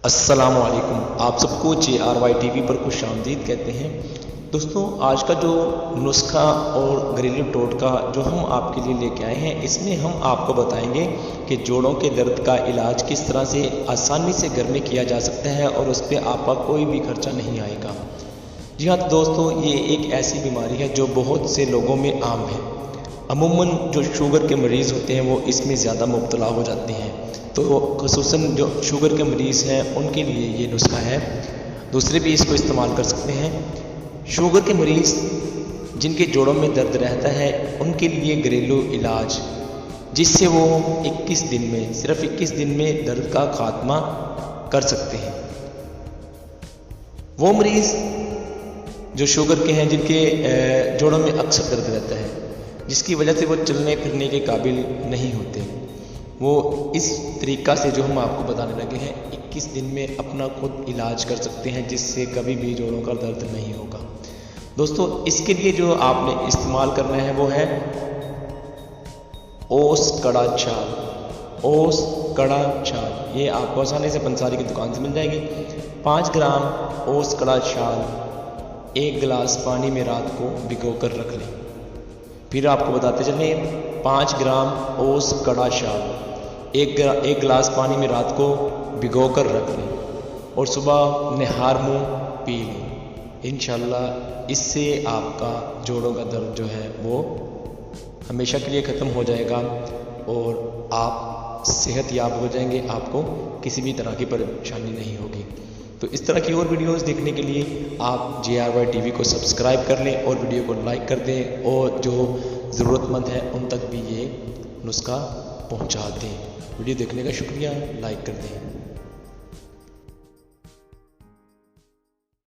अस्सलामुअलैकुम। आप सबको JRY TV पर खुश आमदीद कहते हैं। दोस्तों, आज का जो नुस्खा और घरेलू टोटका जो हम आपके लिए लेके आए हैं, इसमें हम आपको बताएंगे कि जोड़ों के दर्द का इलाज किस तरह से आसानी से घर में किया जा सकता है और उस पर आपका कोई भी खर्चा नहीं आएगा। जी हाँ, तो दोस्तों, ये एक ऐसी बीमारी है जो बहुत से लोगों में आम है। अमूमन जो शुगर के मरीज़ होते हैं वो इसमें ज़्यादा मुब्तला हो जाते हैं, तो ख़ुसूसन जो शुगर के मरीज़ हैं उनके लिए ये नुस्खा है। दूसरे भी इसको इस्तेमाल कर सकते हैं। शुगर के मरीज़ जिनके जोड़ों में दर्द रहता है उनके लिए घरेलू इलाज, जिससे वो 21 दिन में, सिर्फ 21 दिन में दर्द का खात्मा कर सकते हैं। वो मरीज़ जो शुगर के हैं, जिनके जोड़ों में अक्सर दर्द रहता है, जिसकी वजह से वो चलने फिरने के काबिल नहीं होते, वो इस तरीक़ा से जो हम आपको बताने लगे हैं 21 दिन में अपना खुद इलाज कर सकते हैं, जिससे कभी भी जोड़ों का दर्द नहीं होगा। दोस्तों, इसके लिए जो आपने इस्तेमाल करना है वो है ओस कड़ा छाल। ओस कड़ा छाल ये आपको आसानी से पंसारी की दुकान से मिल जाएगी। 5 ग्राम ओस कड़ा छाल 1 गिलास पानी में रात को भिगो कर रख लें। फिर आपको बताते चलें, 5 ग्राम ओस कड़ा छाल 1 गिलास पानी में रात को भिगो कर रख लें और सुबह निहार मुँह पी लें। इंशाल्लाह इससे आपका जोड़ों का दर्द जो है वो हमेशा के लिए ख़त्म हो जाएगा और आप सेहत याब हो जाएंगे। आपको किसी भी तरह की परेशानी नहीं होगी। तो इस तरह की और वीडियोस देखने के लिए आप JRY TV को सब्सक्राइब कर लें और वीडियो को लाइक कर दें और जो ज़रूरतमंद है उन तक भी ये नुस्खा पहुंचा दें। वीडियो देखने का शुक्रिया, लाइक कर दें।